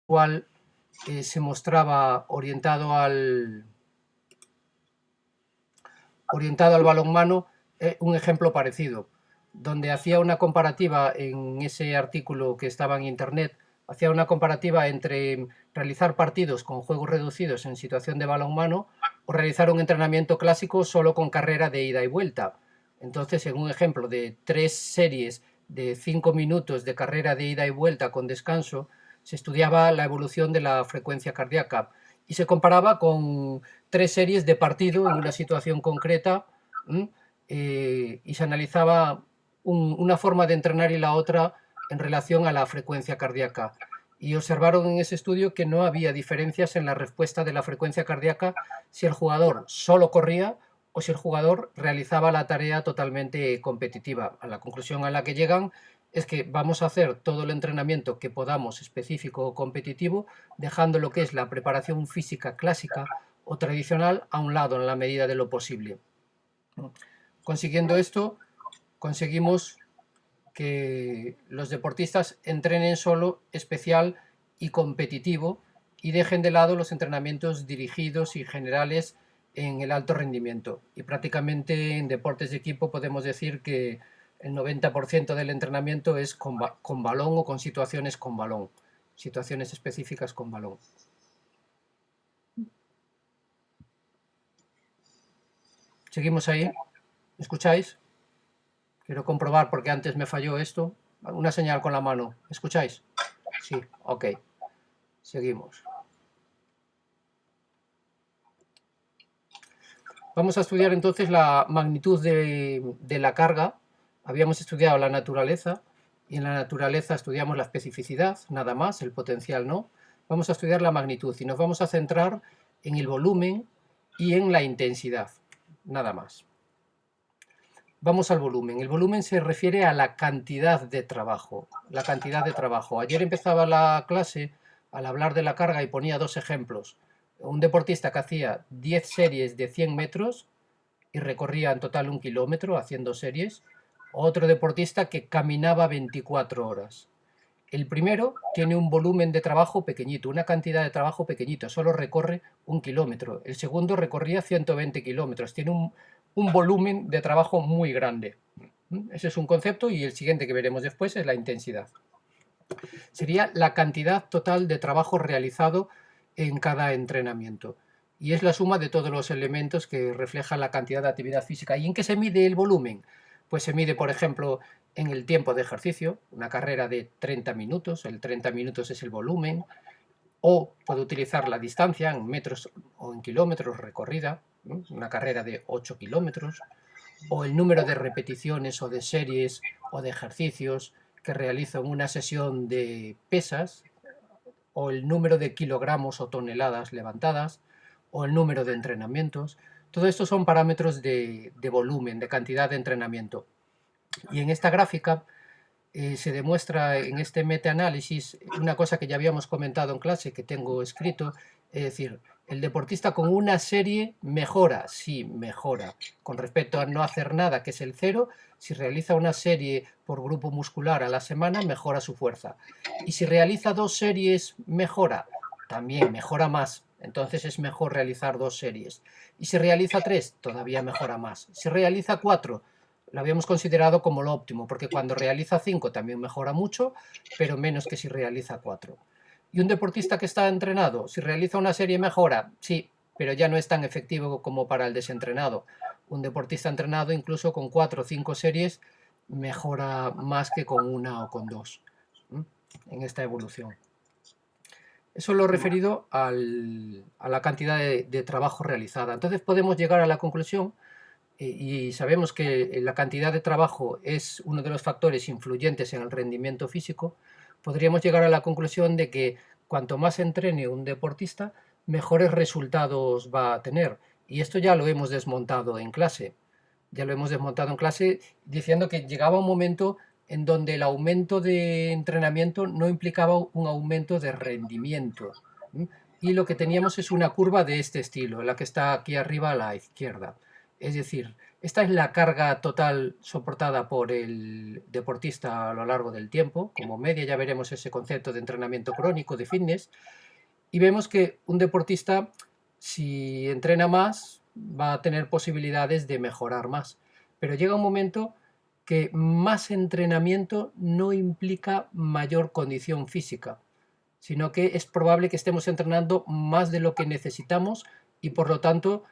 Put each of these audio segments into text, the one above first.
cual se mostraba orientado al balonmano un ejemplo parecido, donde hacía una comparativa en ese artículo que estaba en internet, hacía una comparativa entre realizar partidos con juegos reducidos en situación de balonmano o realizar un entrenamiento clásico solo con carrera de ida y vuelta. Entonces, en un ejemplo de 3 series de 5 minutos de carrera de ida y vuelta con descanso, se estudiaba la evolución de la frecuencia cardíaca y se comparaba con 3 series de partido en una situación concreta, y se analizaba una forma de entrenar y la otra en relación a la frecuencia cardíaca. Y observaron en ese estudio que no había diferencias en la respuesta de la frecuencia cardíaca si el jugador solo corría o si el jugador realizaba la tarea totalmente competitiva. A la conclusión a la que llegan es que vamos a hacer todo el entrenamiento que podamos específico o competitivo, dejando lo que es la preparación física clásica o tradicional a un lado en la medida de lo posible. Consiguiendo esto, conseguimos que los deportistas entrenen solo especial y competitivo y dejen de lado los entrenamientos dirigidos y generales en el alto rendimiento. Y prácticamente en deportes de equipo podemos decir que el 90% del entrenamiento es con balón o con situaciones con balón, situaciones específicas con balón. ¿Seguimos ahí? ¿Me escucháis? Quiero comprobar porque antes me falló esto. Una señal con la mano. ¿Me escucháis? Sí, ok. Seguimos. Vamos a estudiar entonces la magnitud de la carga. Habíamos estudiado la naturaleza y en la naturaleza estudiamos la especificidad, nada más, el potencial no. Vamos a estudiar la magnitud y nos vamos a centrar en el volumen y en la intensidad, nada más. Vamos al volumen. El volumen se refiere a la cantidad de trabajo. La cantidad de trabajo. Ayer empezaba la clase al hablar de la carga y ponía 2 ejemplos. Un deportista que hacía 10 series de 100 metros y recorría en total 1 kilómetro haciendo series. Otro deportista que caminaba 24 horas. El primero tiene un volumen de trabajo pequeñito, una cantidad de trabajo pequeñito, solo recorre 1 kilómetro. El segundo recorría 120 kilómetros, tiene un volumen de trabajo muy grande. Ese es un concepto y el siguiente que veremos después es la intensidad. Sería la cantidad total de trabajo realizado en cada entrenamiento. Y es la suma de todos los elementos que reflejan la cantidad de actividad física. ¿Y en qué se mide el volumen? Pues se mide, por ejemplo, en el tiempo de ejercicio, una carrera de 30 minutos, el 30 minutos es el volumen, o puedo utilizar la distancia en metros o en kilómetros recorrida, una carrera de 8 kilómetros, o el número de repeticiones o de series o de ejercicios que realizo en una sesión de pesas, o el número de kilogramos o toneladas levantadas, o el número de entrenamientos. Todo esto son parámetros de volumen, de cantidad de entrenamiento. Y en esta gráfica se demuestra en este metaanálisis una cosa que ya habíamos comentado en clase, que tengo escrito, es decir, el deportista con una serie mejora, sí, mejora, con respecto a no hacer nada, que es el 0, si realiza una serie por grupo muscular a la semana, mejora su fuerza. Y si realiza 2 series, mejora, también mejora más, entonces es mejor realizar 2 series. Y si realiza 3, todavía mejora más. Si realiza 4, lo habíamos considerado como lo óptimo, porque cuando realiza 5 también mejora mucho, pero menos que si realiza 4. Y un deportista que está entrenado, si realiza una serie mejora, sí, pero ya no es tan efectivo como para el desentrenado. Un deportista entrenado, incluso con 4 o 5 series, mejora más que con 1 o con 2 en esta evolución. Eso es lo referido a la cantidad de trabajo realizada. Entonces podemos llegar a la conclusión, y sabemos que la cantidad de trabajo es uno de los factores influyentes en el rendimiento físico, podríamos llegar a la conclusión de que cuanto más entrene un deportista, mejores resultados va a tener. Y esto ya lo hemos desmontado en clase. Ya lo hemos desmontado en clase diciendo que llegaba un momento en donde el aumento de entrenamiento no implicaba un aumento de rendimiento. Y lo que teníamos es una curva de este estilo, la que está aquí arriba a la izquierda. Es decir, Esta es la carga total soportada por el deportista a lo largo del tiempo. Como media ya veremos ese concepto de entrenamiento crónico, de fitness. Y vemos que un deportista, si entrena más, va a tener posibilidades de mejorar más. Pero llega un momento que más entrenamiento no implica mayor condición física, sino que es probable que estemos entrenando más de lo que necesitamos y por lo tanto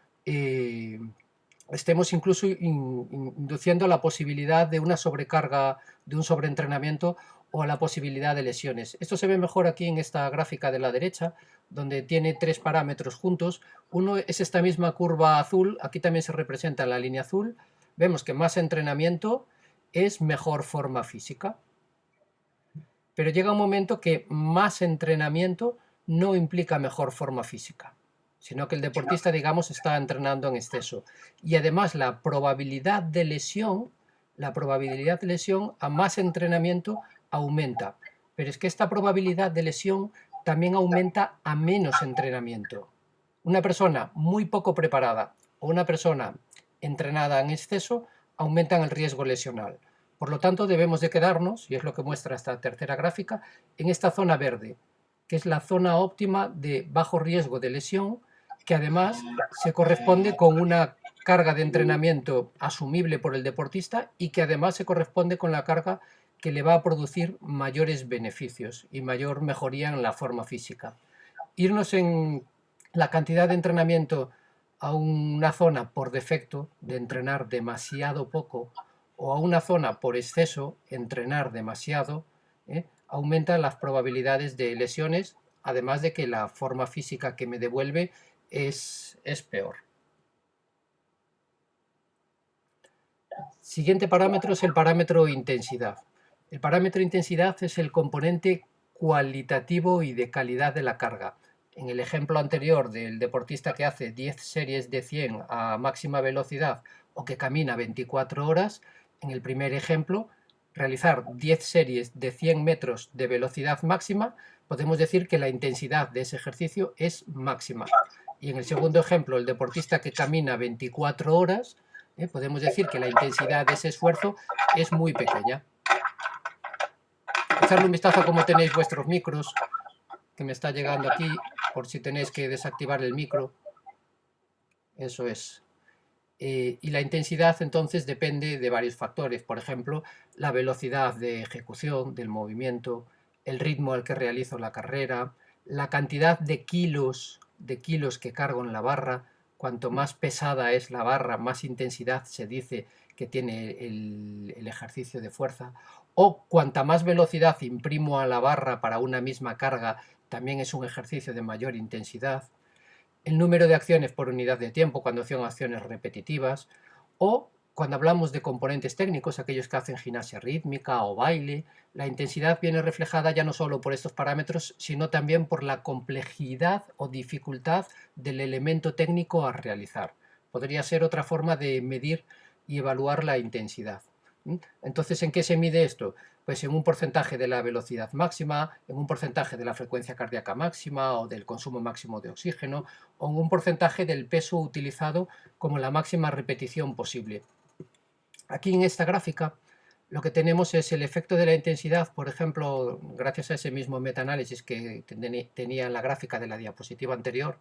estemos incluso induciendo la posibilidad de una sobrecarga, de un sobreentrenamiento o la posibilidad de lesiones. Esto se ve mejor aquí en esta gráfica de la derecha, donde tiene tres parámetros juntos. Uno es esta misma curva azul, aquí también se representa la línea azul. Vemos que más entrenamiento es mejor forma física. Pero llega un momento que más entrenamiento no implica mejor forma física, sino que el deportista, digamos, está entrenando en exceso. Y además la probabilidad de lesión a más entrenamiento aumenta. Pero es que esta probabilidad de lesión también aumenta a menos entrenamiento. Una persona muy poco preparada o una persona entrenada en exceso aumentan el riesgo lesional. Por lo tanto, debemos de quedarnos, y es lo que muestra esta tercera gráfica, en esta zona verde, que es la zona óptima de bajo riesgo de lesión, que además se corresponde con una carga de entrenamiento asumible por el deportista y que además se corresponde con la carga que le va a producir mayores beneficios y mayor mejoría en la forma física. Irnos en la cantidad de entrenamiento a una zona por defecto, de entrenar demasiado poco, o a una zona por exceso, entrenar demasiado, aumenta las probabilidades de lesiones, además de que la forma física que me devuelve es peor. Siguiente parámetro es el parámetro intensidad. El parámetro intensidad es el componente cualitativo y de calidad de la carga. En el ejemplo anterior del deportista que hace 10 series de 100 a máxima velocidad o que camina 24 horas, en el primer ejemplo, realizar 10 series de 100 metros de velocidad máxima, podemos decir que la intensidad de ese ejercicio es máxima. Y en el segundo ejemplo, el deportista que camina 24 horas, podemos decir que la intensidad de ese esfuerzo es muy pequeña. Echarle un vistazo a cómo tenéis vuestros micros, que me está llegando aquí, por si tenéis que desactivar el micro. Eso es. Y la intensidad entonces depende de varios factores, por ejemplo, la velocidad de ejecución del movimiento, el ritmo al que realizo la carrera, la cantidad de kilos que cargo en la barra. Cuanto más pesada es la barra, más intensidad se dice que tiene el ejercicio de fuerza, o cuanta más velocidad imprimo a la barra para una misma carga, también es un ejercicio de mayor intensidad. El número de acciones por unidad de tiempo, cuando son acciones repetitivas, o cuando hablamos de componentes técnicos, aquellos que hacen gimnasia rítmica o baile, la intensidad viene reflejada ya no solo por estos parámetros, sino también por la complejidad o dificultad del elemento técnico a realizar. Podría ser otra forma de medir y evaluar la intensidad. Entonces, ¿en qué se mide esto? Pues en un porcentaje de la velocidad máxima, en un porcentaje de la frecuencia cardíaca máxima o del consumo máximo de oxígeno, o en un porcentaje del peso utilizado como la máxima repetición posible. Aquí en esta gráfica lo que tenemos es el efecto de la intensidad, por ejemplo, gracias a ese mismo metaanálisis que tenía en la gráfica de la diapositiva anterior,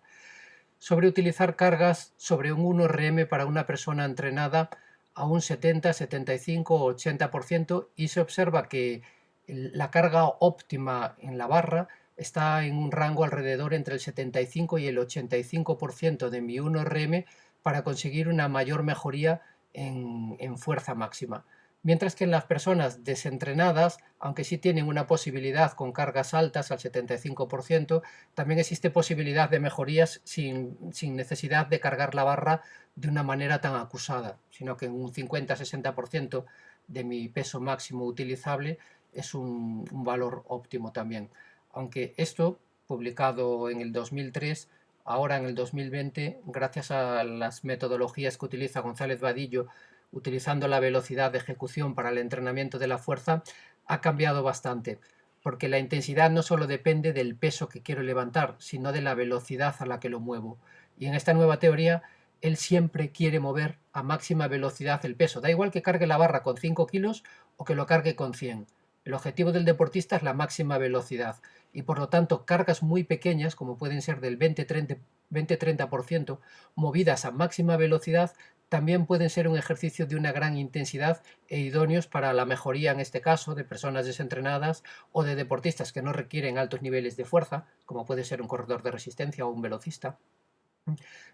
sobre utilizar cargas sobre un 1RM para una persona entrenada a un 70, 75 o 80% y se observa que la carga óptima en la barra está en un rango alrededor entre el 75 y el 85% de mi 1RM para conseguir una mayor mejoría en fuerza máxima. Mientras que en las personas desentrenadas, aunque sí tienen una posibilidad con cargas altas al 75%, también existe posibilidad de mejorías sin necesidad de cargar la barra de una manera tan acusada, sino que en un 50-60% de mi peso máximo utilizable es un valor óptimo también. Aunque esto, publicado en el 2003, ahora en el 2020, gracias a las metodologías que utiliza González Vadillo, utilizando la velocidad de ejecución para el entrenamiento de la fuerza, ha cambiado bastante, porque la intensidad no solo depende del peso que quiero levantar, sino de la velocidad a la que lo muevo. Y en esta nueva teoría él siempre quiere mover a máxima velocidad el peso. Da igual que cargue la barra con 5 kilos o que lo cargue con 100. El objetivo del deportista es la máxima velocidad y por lo tanto cargas muy pequeñas, como pueden ser del 20-30%, movidas a máxima velocidad, también pueden ser un ejercicio de una gran intensidad e idóneos para la mejoría, en este caso, de personas desentrenadas o de deportistas que no requieren altos niveles de fuerza, como puede ser un corredor de resistencia o un velocista.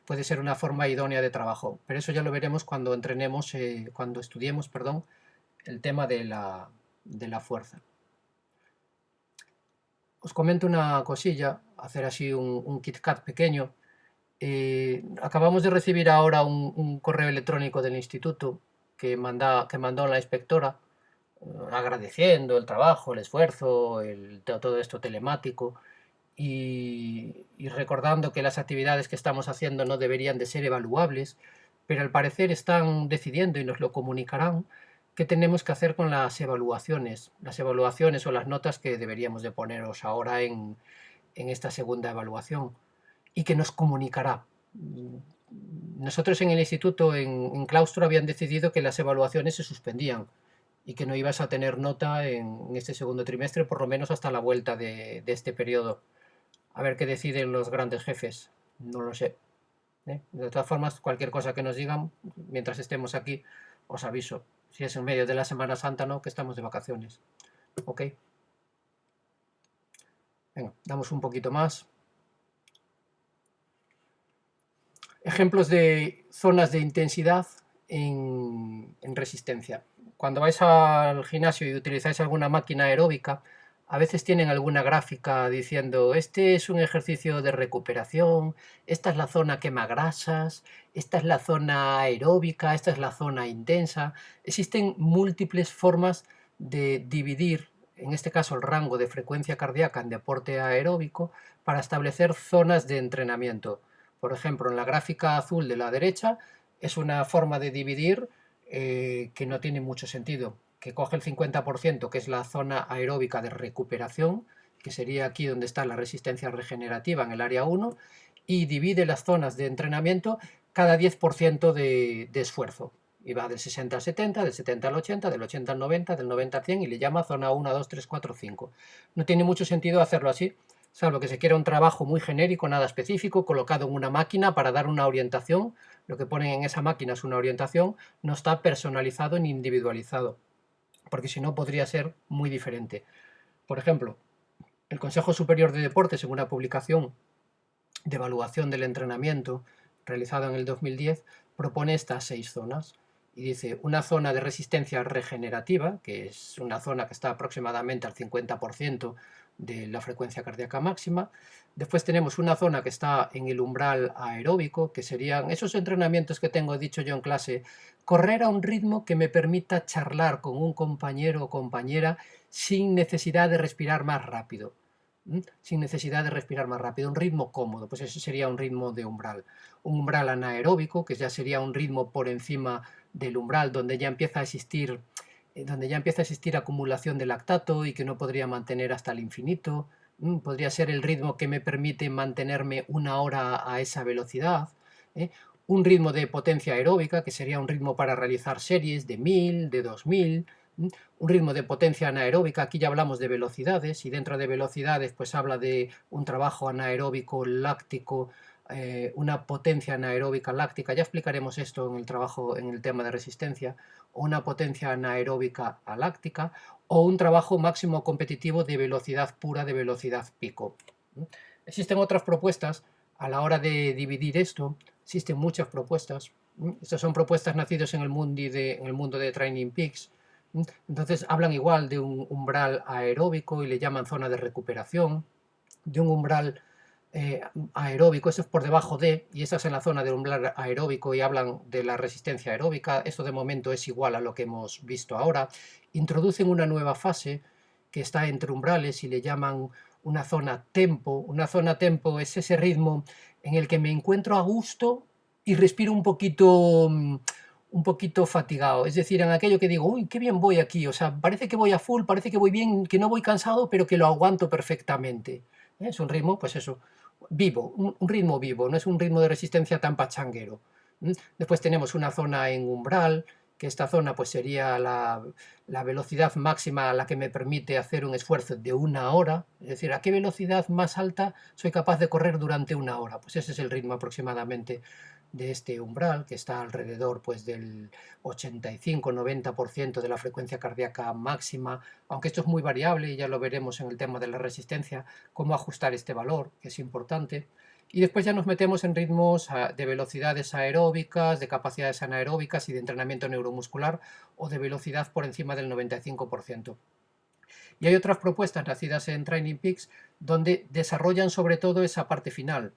Puede ser una forma idónea de trabajo, pero eso ya lo veremos cuando entrenemos, cuando estudiemos, perdón, el tema de la fuerza. Os comento una cosilla, hacer así un KitKat pequeño. Acabamos de recibir ahora un correo electrónico del instituto que mandó la inspectora, agradeciendo el trabajo, el esfuerzo, todo esto telemático y recordando que las actividades que estamos haciendo no deberían de ser evaluables, pero al parecer están decidiendo y nos lo comunicarán qué tenemos que hacer con las evaluaciones o las notas que deberíamos de poneros ahora en esta segunda evaluación y que nos comunicará. Nosotros en el instituto, en claustro, habían decidido que las evaluaciones se suspendían y que no ibas a tener nota en este segundo trimestre, por lo menos hasta la vuelta de este periodo. A ver qué deciden los grandes jefes, no lo sé. De todas formas, cualquier cosa que nos digan, mientras estemos aquí, os aviso. Si es en medio de la Semana Santa, no, que estamos de vacaciones. Ok. Venga, damos un poquito más. Ejemplos de zonas de intensidad en resistencia. Cuando vais al gimnasio y utilizáis alguna máquina aeróbica, a veces tienen alguna gráfica diciendo, este es un ejercicio de recuperación, esta es la zona quema grasas, esta es la zona aeróbica, esta es la zona intensa. Existen múltiples formas de dividir, en este caso el rango de frecuencia cardíaca en deporte aeróbico, para establecer zonas de entrenamiento. Por ejemplo, en la gráfica azul de la derecha es una forma de dividir que no tiene mucho sentido, que coge el 50%, que es la zona aeróbica de recuperación, que sería aquí donde está la resistencia regenerativa en el área 1, y divide las zonas de entrenamiento cada 10% de esfuerzo. Y va del 60 al 70, del 70 al 80, del 80 al 90, del 90 al 100 y le llama zona 1, 2, 3, 4, 5. No tiene mucho sentido hacerlo así, salvo que se quiera un trabajo muy genérico, nada específico, colocado en una máquina para dar una orientación. Lo que ponen en esa máquina es una orientación, no está personalizado ni individualizado, porque si no podría ser muy diferente. Por ejemplo, el Consejo Superior de Deportes, en una publicación de evaluación del entrenamiento realizada en el 2010, propone estas 6 zonas. Y dice, una zona de resistencia regenerativa, que es una zona que está aproximadamente al 50% de la frecuencia cardíaca máxima. Después tenemos una zona que está en el umbral aeróbico, que serían esos entrenamientos que tengo dicho yo en clase, correr a un ritmo que me permita charlar con un compañero o compañera sin necesidad de respirar más rápido. Sin necesidad de respirar más rápido, un ritmo cómodo, pues ese sería un ritmo de umbral. Un umbral anaeróbico, que ya sería un ritmo por encima del umbral, donde ya empieza a existir acumulación de lactato y que no podría mantener hasta el infinito. Podría ser el ritmo que me permite mantenerme una hora a esa velocidad. Un ritmo de potencia aeróbica, que sería un ritmo para realizar series de 1000, de 2000. Un ritmo de potencia anaeróbica, aquí ya hablamos de velocidades, y dentro de velocidades pues habla de un trabajo anaeróbico láctico, una potencia anaeróbica láctica, ya explicaremos esto en el trabajo, en el tema de resistencia, o una potencia anaeróbica aláctica, o un trabajo máximo competitivo de velocidad pura, de velocidad pico. Existen otras propuestas a la hora de dividir esto, existen muchas propuestas. Estas son propuestas nacidas en el mundo de Training Peaks. Entonces hablan igual de un umbral aeróbico y le llaman zona de recuperación, de un umbral aeróbico, eso es por debajo de, y esa es en la zona del umbral aeróbico y hablan de la resistencia aeróbica. Esto de momento es igual a lo que hemos visto ahora. Introducen una nueva fase que está entre umbrales y le llaman una zona tempo. Una zona tempo es ese ritmo en el que me encuentro a gusto y respiro un poquito fatigado, es decir, en aquello que digo, uy, qué bien voy aquí, o sea, parece que voy a full, parece que voy bien, que no voy cansado, pero que lo aguanto perfectamente. Es un ritmo, pues eso, vivo, un ritmo vivo, no es un ritmo de resistencia tan pachanguero. Después tenemos una zona en umbral, que esta zona pues sería la velocidad máxima a la que me permite hacer un esfuerzo de 1 hora, es decir, a qué velocidad más alta soy capaz de correr durante 1 hora. Pues ese es el ritmo aproximadamente de este umbral, que está alrededor pues del 85-90% de la frecuencia cardíaca máxima, aunque esto es muy variable y ya lo veremos en el tema de la resistencia, cómo ajustar este valor, que es importante. Y después ya nos metemos en ritmos de velocidades aeróbicas, de capacidades anaeróbicas y de entrenamiento neuromuscular o de velocidad por encima del 95%. Y hay otras propuestas nacidas en Training Peaks donde desarrollan sobre todo esa parte final.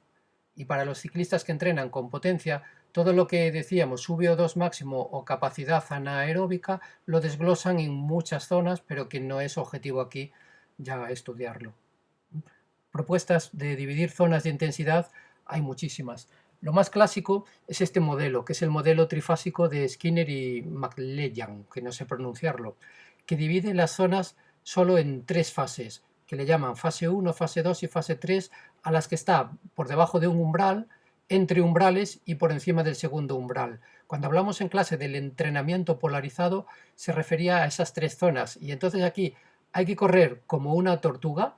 Y para los ciclistas que entrenan con potencia, todo lo que decíamos, VO2 máximo o capacidad anaeróbica, lo desglosan en muchas zonas, pero que no es objetivo aquí ya estudiarlo. Propuestas de dividir zonas de intensidad hay muchísimas. Lo más clásico es este modelo, que es el modelo trifásico de Skinner y McLellan, que no sé pronunciarlo, que divide las zonas solo en 3 fases, que le llaman fase 1, fase 2 y fase 3, a las que está por debajo de un umbral, entre umbrales y por encima del segundo umbral. Cuando hablamos en clase del entrenamiento polarizado, se refería a esas 3 zonas, y entonces aquí hay que correr como una tortuga,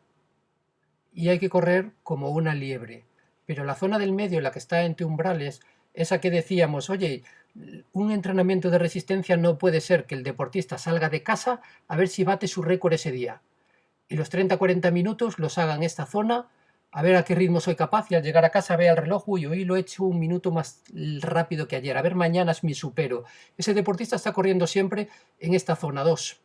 y hay que correr como una liebre. Pero la zona del medio, la que está entre umbrales, esa que decíamos, oye, un entrenamiento de resistencia no puede ser que el deportista salga de casa a ver si bate su récord ese día. Y los 30-40 minutos los haga en esta zona, a ver a qué ritmo soy capaz, y al llegar a casa vea el reloj, uy, hoy lo he hecho 1 minuto más rápido que ayer, a ver, mañana es mi supero. Ese deportista está corriendo siempre en esta zona 2.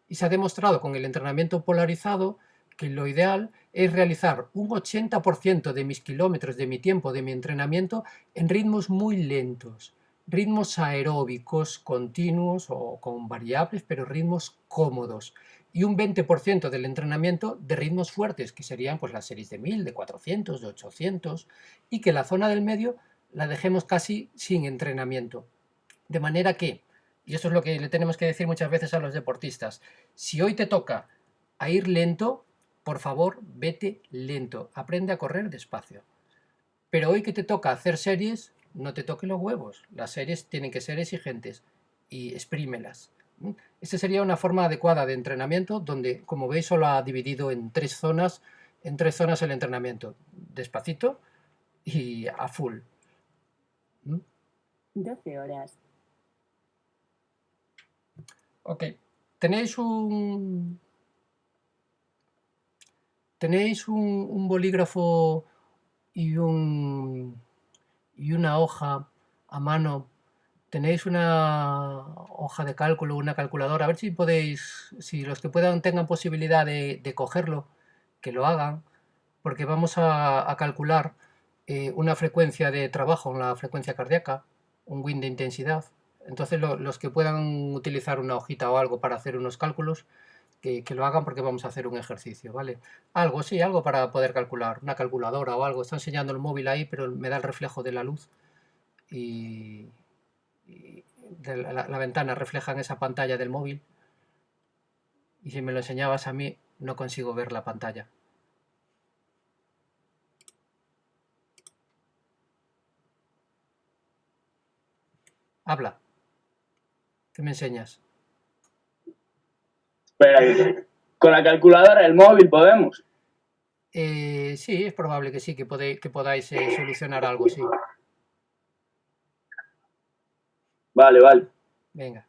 Y se ha demostrado con el entrenamiento polarizado que lo ideal es realizar un 80% de mis kilómetros, de mi tiempo, de mi entrenamiento, en ritmos muy lentos, ritmos aeróbicos continuos o con variables, pero ritmos cómodos. Y un 20% del entrenamiento de ritmos fuertes, que serían pues las series de 1000, de 400, de 800, y que la zona del medio la dejemos casi sin entrenamiento. De manera que, y esto es lo que le tenemos que decir muchas veces a los deportistas, si hoy te toca a ir lento, por favor, vete lento, aprende a correr despacio. Pero hoy que te toca hacer series, no te toques los huevos. Las series tienen que ser exigentes y exprímelas. Esta sería una forma adecuada de entrenamiento donde, como veis, solo ha dividido en 3 zonas el entrenamiento. Despacito y a full. 12 horas. Ok. Tenéis un bolígrafo y una hoja a mano. Tenéis una hoja de cálculo, una calculadora. A ver si podéis, si los que puedan tengan posibilidad de cogerlo, que lo hagan, porque vamos a calcular una frecuencia de trabajo, una frecuencia cardíaca, un win de intensidad. Entonces los que puedan utilizar una hojita o algo para hacer unos cálculos, que lo hagan porque vamos a hacer un ejercicio, ¿vale? Algo, sí, algo para poder calcular, una calculadora o algo. Está enseñando el móvil ahí, pero me da el reflejo de la luz y de la ventana refleja en esa pantalla del móvil. Y si me lo enseñabas a mí, no consigo ver la pantalla. Habla. ¿Qué me enseñas? Espera, con la calculadora del móvil podemos. Sí, es probable que sí, que podáis solucionar algo, sí. Vale, vale. Venga.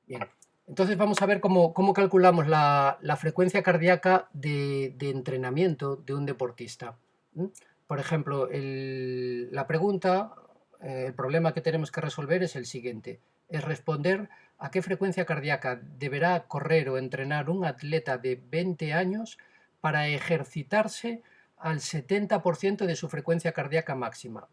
Bien. Entonces vamos a ver cómo calculamos la frecuencia cardíaca de entrenamiento de un deportista. Por ejemplo, la pregunta, el problema que tenemos que resolver es el siguiente. Es responder a qué frecuencia cardíaca deberá correr o entrenar un atleta de 20 años para ejercitarse al 70% de su frecuencia cardíaca máxima.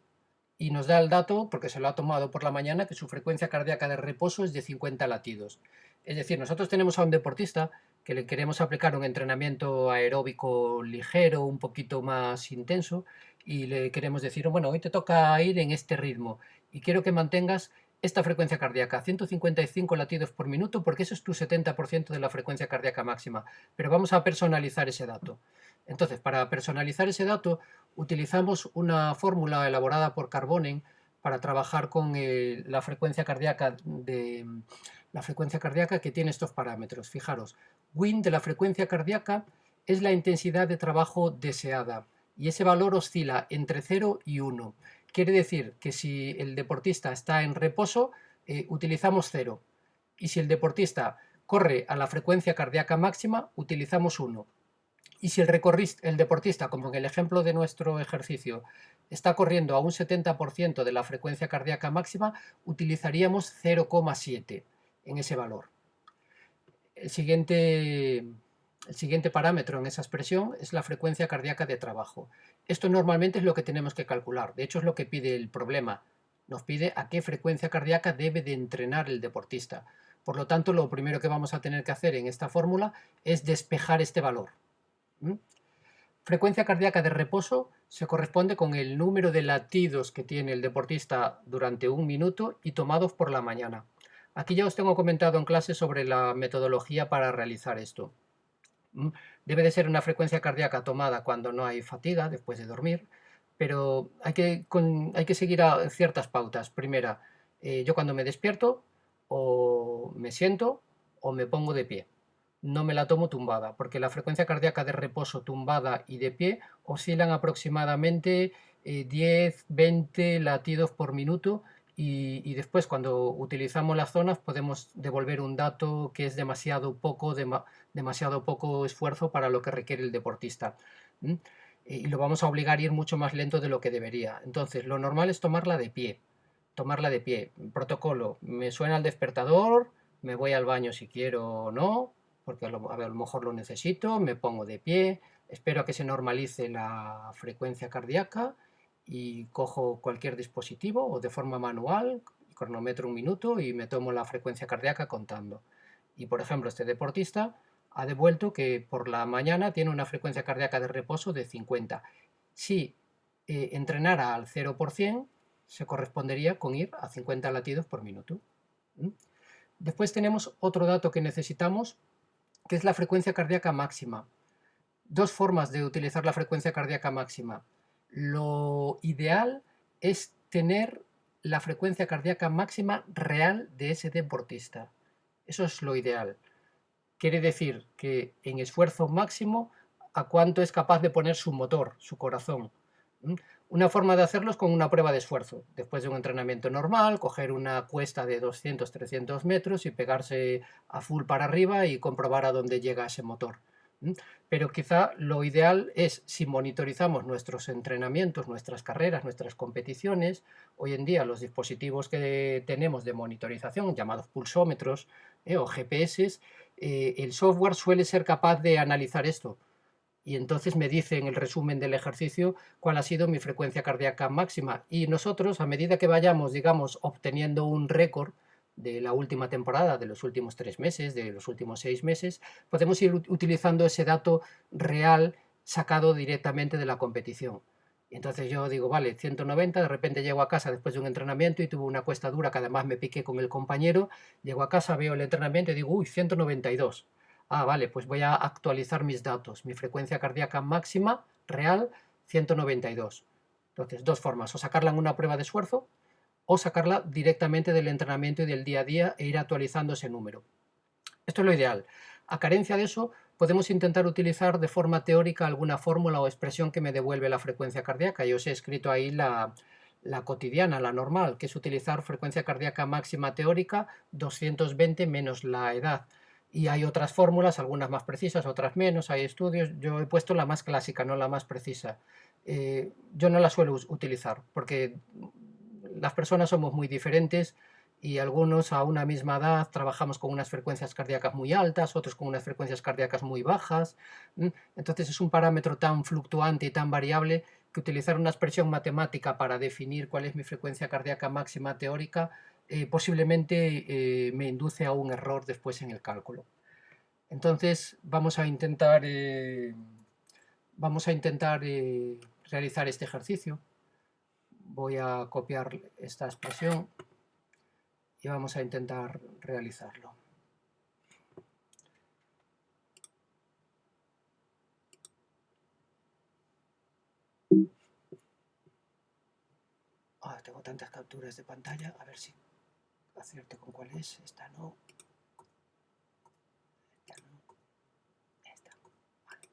Y nos da el dato, porque se lo ha tomado por la mañana, que su frecuencia cardíaca de reposo es de 50 latidos. Es decir, nosotros tenemos a un deportista que le queremos aplicar un entrenamiento aeróbico ligero, un poquito más intenso, y le queremos decir, bueno, hoy te toca ir en este ritmo y quiero que mantengas esta frecuencia cardíaca, 155 latidos por minuto, porque eso es tu 70% de la frecuencia cardíaca máxima. Pero vamos a personalizar ese dato. Entonces, para personalizar ese dato, utilizamos una fórmula elaborada por Carbonen para trabajar con la frecuencia cardíaca que tiene estos parámetros. Fijaros, Win de la frecuencia cardíaca es la intensidad de trabajo deseada y ese valor oscila entre 0 y 1. Quiere decir que si el deportista está en reposo, utilizamos 0. Y si el deportista corre a la frecuencia cardíaca máxima, utilizamos 1. Y si el deportista, como en el ejemplo de nuestro ejercicio, está corriendo a un 70% de la frecuencia cardíaca máxima, utilizaríamos 0,7 en ese valor. El siguiente parámetro en esa expresión es la frecuencia cardíaca de trabajo. Esto normalmente es lo que tenemos que calcular. De hecho, es lo que pide el problema. Nos pide a qué frecuencia cardíaca debe de entrenar el deportista. Por lo tanto, lo primero que vamos a tener que hacer en esta fórmula es despejar este valor. Frecuencia cardíaca de reposo se corresponde con el número de latidos que tiene el deportista durante un minuto y tomados por la mañana. Aquí ya os tengo comentado en clase sobre la metodología para realizar esto. Debe de ser una frecuencia cardíaca tomada cuando no hay fatiga, después de dormir, pero hay que seguir ciertas pautas. Primera, yo cuando me despierto o me siento o me pongo de pie. No me la tomo tumbada, porque la frecuencia cardíaca de reposo tumbada y de pie oscilan aproximadamente 10-20 latidos por minuto y después cuando utilizamos las zonas podemos devolver un dato que es demasiado poco esfuerzo para lo que requiere el deportista. Y lo vamos a obligar a ir mucho más lento de lo que debería. Entonces, lo normal es tomarla de pie. Tomarla de pie. Protocolo. Me suena el despertador, me voy al baño si quiero o no, porque a lo mejor lo necesito, me pongo de pie, espero a que se normalice la frecuencia cardíaca y cojo cualquier dispositivo o de forma manual, cronometro un minuto y me tomo la frecuencia cardíaca contando. Y por ejemplo, este deportista ha devuelto que por la mañana tiene una frecuencia cardíaca de reposo de 50. Si entrenara al 0%, se correspondería con ir a 50 latidos por minuto. Después tenemos otro dato que necesitamos, que es la frecuencia cardíaca máxima. Dos formas de utilizar la frecuencia cardíaca máxima. Lo ideal es tener la frecuencia cardíaca máxima real de ese deportista. Eso es lo ideal. Quiere decir que en esfuerzo máximo, a cuánto es capaz de poner su motor, su corazón. Una forma de hacerlo es con una prueba de esfuerzo. Después de un entrenamiento normal, coger una cuesta de 200-300 metros y pegarse a full para arriba y comprobar a dónde llega ese motor. Pero quizá lo ideal es, si monitorizamos nuestros entrenamientos, nuestras carreras, nuestras competiciones, hoy en día los dispositivos que tenemos de monitorización, llamados pulsómetros o GPS, el software suele ser capaz de analizar esto. Y entonces me dice en el resumen del ejercicio cuál ha sido mi frecuencia cardíaca máxima. Y nosotros, a medida que vayamos, digamos, obteniendo un récord de la última temporada, de los últimos 3 meses, de los últimos 6 meses, podemos ir utilizando ese dato real sacado directamente de la competición. Y entonces yo digo, vale, 190, de repente llego a casa después de un entrenamiento y tuve una cuesta dura que además me piqué con el compañero, llego a casa, veo el entrenamiento y digo, uy, 192. Ah, vale, pues voy a actualizar mis datos. Mi frecuencia cardíaca máxima real, 192. Entonces, dos formas, o sacarla en una prueba de esfuerzo o sacarla directamente del entrenamiento y del día a día e ir actualizando ese número. Esto es lo ideal. A carencia de eso, podemos intentar utilizar de forma teórica alguna fórmula o expresión que me devuelve la frecuencia cardíaca. Yo os he escrito ahí la cotidiana, la normal, que es utilizar frecuencia cardíaca máxima teórica 220 menos la edad. Y hay otras fórmulas, algunas más precisas, otras menos, hay estudios. Yo he puesto la más clásica, no la más precisa. Yo no la suelo utilizar porque las personas somos muy diferentes y algunos a una misma edad trabajamos con unas frecuencias cardíacas muy altas, otros con unas frecuencias cardíacas muy bajas. Entonces es un parámetro tan fluctuante y tan variable que utilizar una expresión matemática para definir cuál es mi frecuencia cardíaca máxima teórica posiblemente me induce a un error después en el cálculo. Entonces vamos a intentar realizar este ejercicio. Voy a copiar esta expresión y vamos a intentar realizarlo. Tengo tantas capturas de pantalla, a ver si acierto con cuál es. Esta no. Esta no. Esta. Vale.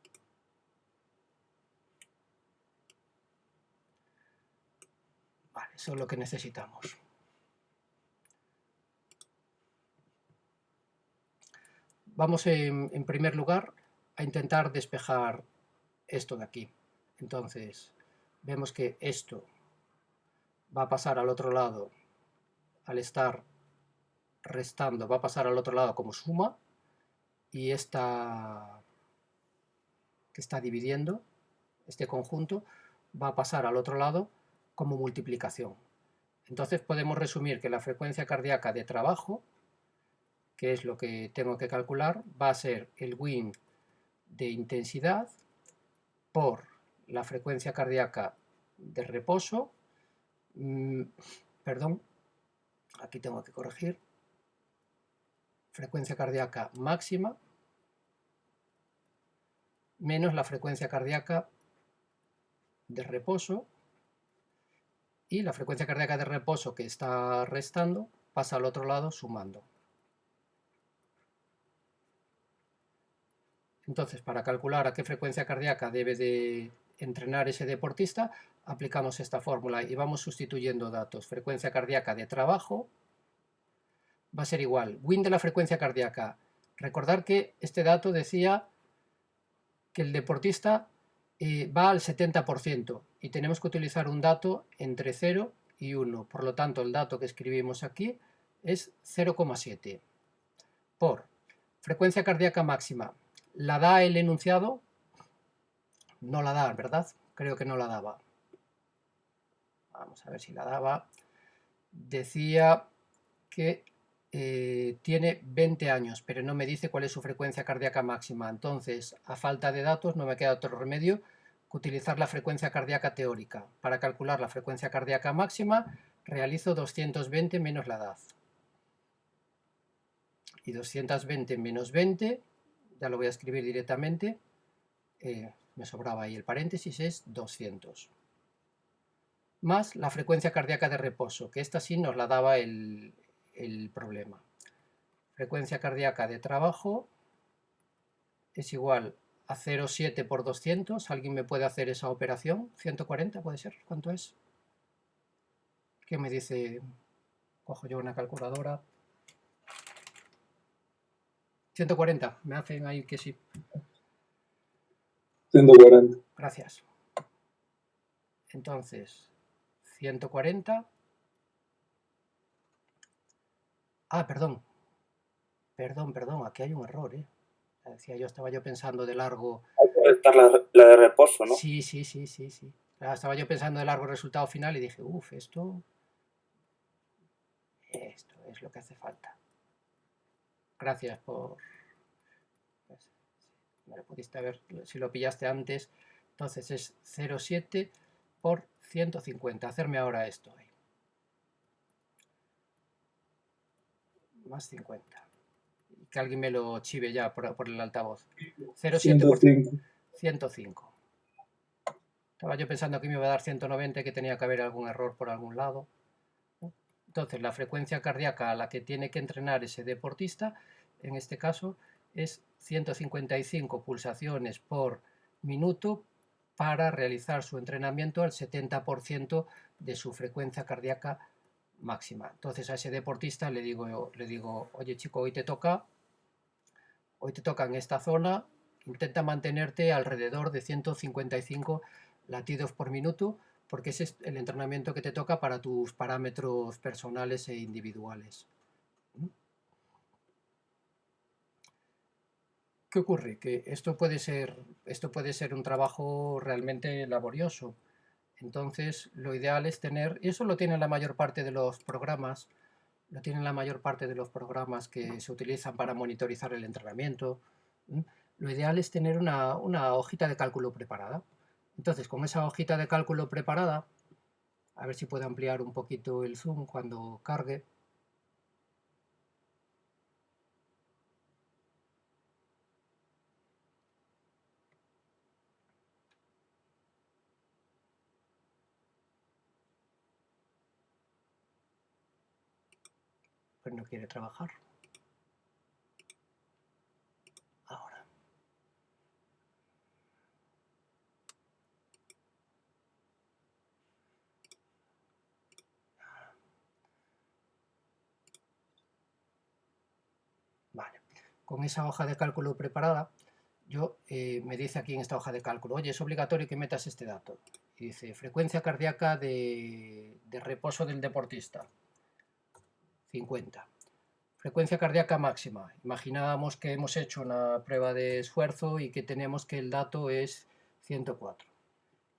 Vale, eso es lo que necesitamos. Vamos en primer lugar a intentar despejar esto de aquí. Entonces, vemos que esto va a pasar al otro lado, al estar restando, va a pasar al otro lado como suma, y esta que está dividiendo, este conjunto, va a pasar al otro lado como multiplicación. Entonces podemos resumir que la frecuencia cardíaca de trabajo, que es lo que tengo que calcular, va a ser el Win de intensidad por la frecuencia cardíaca de reposo, perdón, aquí tengo que corregir, frecuencia cardíaca máxima menos la frecuencia cardíaca de reposo, y la frecuencia cardíaca de reposo que está restando pasa al otro lado sumando. Entonces, para calcular a qué frecuencia cardíaca debe de entrenar ese deportista, aplicamos esta fórmula y vamos sustituyendo datos. Frecuencia cardíaca de trabajo va a ser igual. Win de la frecuencia cardíaca. Recordar que este dato decía que el deportista va al 70% y tenemos que utilizar un dato entre 0 y 1. Por lo tanto, el dato que escribimos aquí es 0,7 por frecuencia cardíaca máxima. ¿La da el enunciado? No la da, ¿verdad? Creo que no la daba. Vamos a ver si la daba. Decía que tiene 20 años, pero no me dice cuál es su frecuencia cardíaca máxima. Entonces, a falta de datos, no me queda otro remedio que utilizar la frecuencia cardíaca teórica. Para calcular la frecuencia cardíaca máxima, realizo 220 menos la edad. Y 220 menos 20, ya lo voy a escribir directamente, me sobraba ahí el paréntesis, es 200. Más la frecuencia cardíaca de reposo, que esta sí nos la daba el problema. Frecuencia cardíaca de trabajo es igual a 0,7 por 200. ¿Alguien me puede hacer esa operación? 140 puede ser. ¿Cuánto es? ¿Qué me dice? Cojo yo una calculadora. 140. Me hacen ahí que sí. 140. Gracias. Entonces, 140. Perdón. Perdón, aquí hay un error, Decía yo, estaba yo pensando de largo. Hay que restar la de reposo, ¿no? Sí. Estaba yo pensando de largo resultado final y dije, esto es lo que hace falta. Gracias por... Pues, me lo pudiste ver, si lo pillaste antes. Entonces es 0,7 por 150. Hacerme ahora esto. Más 50. Que alguien me lo chive ya por el altavoz. 0,7 por 105. Estaba yo pensando que me iba a dar 190, que tenía que haber algún error por algún lado. Entonces, la frecuencia cardíaca a la que tiene que entrenar ese deportista, en este caso, es 155 pulsaciones por minuto para realizar su entrenamiento al 70% de su frecuencia cardíaca máxima. Entonces, a ese deportista le digo, oye chico, hoy te toca en esta zona, intenta mantenerte alrededor de 155 latidos por minuto, porque ese es el entrenamiento que te toca para tus parámetros personales e individuales. ¿Qué ocurre? Que esto puede ser un trabajo realmente laborioso. Entonces, lo ideal es tener, y eso lo tienen la mayor parte de los programas, que se utilizan para monitorizar el entrenamiento. Lo ideal es tener una hojita de cálculo preparada. Entonces, con esa hojita de cálculo preparada, a ver si puedo ampliar un poquito el zoom cuando cargue. pero no quiere trabajar. Ahora. Vale. Con esa hoja de cálculo preparada, me dice aquí en esta hoja de cálculo, oye, es obligatorio que metas este dato. Y dice, frecuencia cardíaca de reposo del deportista, 50. Frecuencia cardíaca máxima. Imaginábamos que hemos hecho una prueba de esfuerzo y que tenemos que el dato es 104.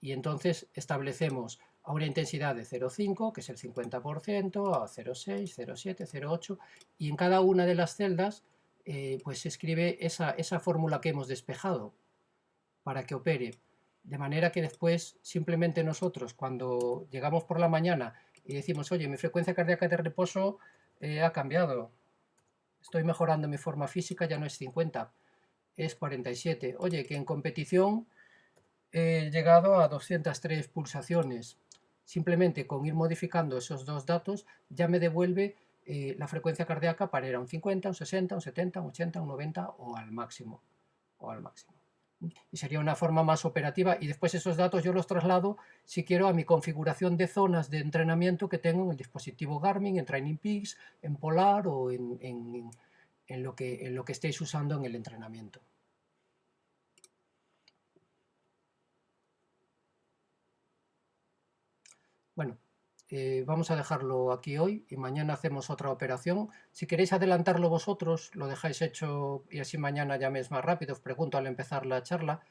Y entonces establecemos a una intensidad de 0,5, que es el 50%, a 0,6, 0,7, 0,8, y en cada una de las celdas pues se escribe esa fórmula que hemos despejado para que opere. De manera que después simplemente nosotros, cuando llegamos por la mañana y decimos, oye, mi frecuencia cardíaca de reposo ha cambiado, estoy mejorando mi forma física, ya no es 50, es 47. Oye, que en competición he llegado a 203 pulsaciones. Simplemente con ir modificando esos dos datos ya me devuelve la frecuencia cardíaca para ir a un 50, un 60, un 70, un 80, un 90 o al máximo. Y sería una forma más operativa, y después esos datos yo los traslado, si quiero, a mi configuración de zonas de entrenamiento que tengo en el dispositivo Garmin, en Training Peaks, en Polar o en lo que estéis usando en el entrenamiento. Bueno, vamos a dejarlo aquí hoy y mañana hacemos otra operación. Si queréis adelantarlo vosotros, lo dejáis hecho y así mañana ya me es más rápido. Os pregunto al empezar la charla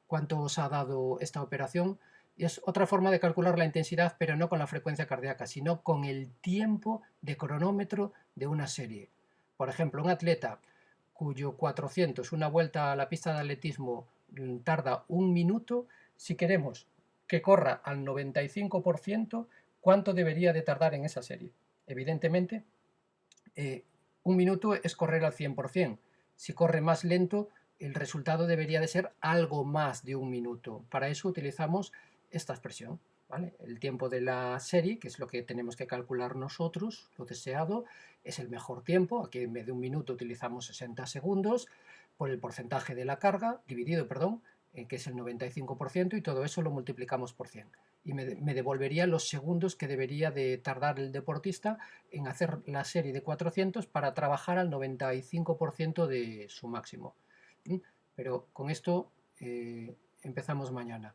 cuánto os ha dado esta operación. Y es otra forma de calcular la intensidad, pero no con la frecuencia cardíaca, sino con el tiempo de cronómetro de una serie. Por ejemplo, un atleta cuyo 400, una vuelta a la pista de atletismo, tarda 1 minuto, si queremos que corra al 95%, ¿cuánto debería de tardar en esa serie? Evidentemente, 1 minuto es correr al 100%. Si corre más lento, el resultado debería de ser algo más de 1 minuto. Para eso utilizamos esta expresión, ¿vale? El tiempo de la serie, que es lo que tenemos que calcular nosotros, lo deseado, es el mejor tiempo. Aquí en vez de 1 minuto utilizamos 60 segundos, por el porcentaje de la carga, dividido, que es el 95%, y todo eso lo multiplicamos por 100. Y me devolvería los segundos que debería de tardar el deportista en hacer la serie de 400 para trabajar al 95% de su máximo. Pero con esto empezamos mañana.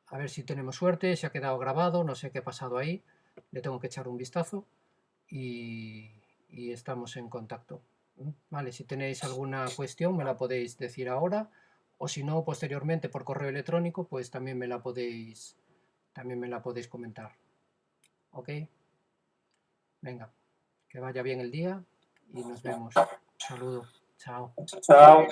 A ver si tenemos suerte, se ha quedado grabado, no sé qué ha pasado ahí, le tengo que echar un vistazo y estamos en contacto. Vale, si tenéis alguna cuestión me la podéis decir ahora, o si no, posteriormente por correo electrónico, pues también me la podéis comentar. ¿Ok? Venga, que vaya bien el día y nos vemos. Saludo. Chao. Chao.